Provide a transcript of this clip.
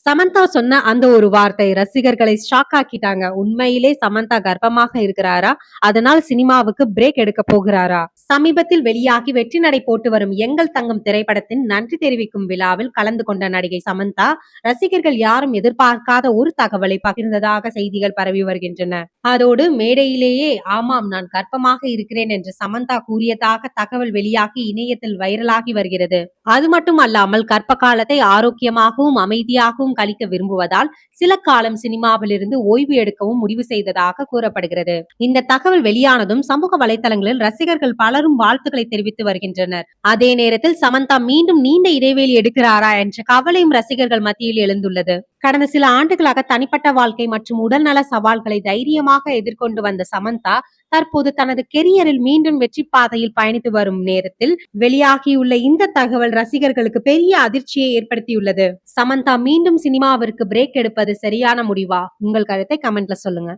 சமந்தா சொன்ன அந்த ஒரு வார்த்தை ரசிகர்களை ஷாக் ஆக்கிட்டாங்க. உண்மையிலே சமந்தா கர்ப்பமாக இருக்கிறாரா? அதனால் சினிமாவுக்கு பிரேக் எடுக்க போகிறாரா? சமீபத்தில் வெளியாகி வெற்றி நடை போட்டு வரும் எங்கள் தங்கம் திரைப்படத்தின் நன்றி தெரிவிக்கும் விழாவில் கலந்து கொண்ட நடிகை சமந்தா ரசிகர்கள் யாரும் எதிர்பார்க்காத ஒரு தகவலை பகிர்ந்ததாக செய்திகள் பரவி வருகின்றன. அதோடு மேடையிலேயே ஆமாம் நான் கர்ப்பமாக இருக்கிறேன் என்று சமந்தா கூறியதாக தகவல் வெளியாகி இணையத்தில் வைரலாகி வருகிறது. அது மட்டும் அல்லாமல் கர்ப்ப காலத்தை ஆரோக்கியமாகவும் அமைதியாகவும் கழிக்க விரும்புவதால் சில காலம் சினிமாவில் இருந்து ஓய்வு எடுக்கவும் முடிவு செய்ததாக கூறப்படுகிறது. இந்த தகவல் வெளியானதும் சமூக வலைதளங்களில் ரசிகர்கள் பலரும் வாழ்த்துக்களை தெரிவித்து வருகின்றனர். அதே நேரத்தில் சமந்தா மீண்டும் நீண்ட இடைவெளி எடுக்கிறாரா என்ற கவலையும் ரசிகர்கள் மத்தியில் எழுந்துள்ளது. கடந்த சில ஆண்டுகளாக தனிப்பட்ட வாழ்க்கை மற்றும் உடல்நல சவால்களை தைரியமாக எதிர்கொண்டு வந்த சமந்தா தற்போது தனது கெரியரில் மீண்டும் வெற்றி பாதையில் பயணித்து வரும் நேரத்தில் வெளியாகியுள்ள இந்த தகவல் ரசிகர்களுக்கு பெரிய அதிர்ச்சியை ஏற்படுத்தியுள்ளது. சமந்தா மீண்டும் சினிமாவிற்கு பிரேக் எடுப்பது சரியான முடிவா? உங்கள் கருத்தை கமெண்ட்ல சொல்லுங்க.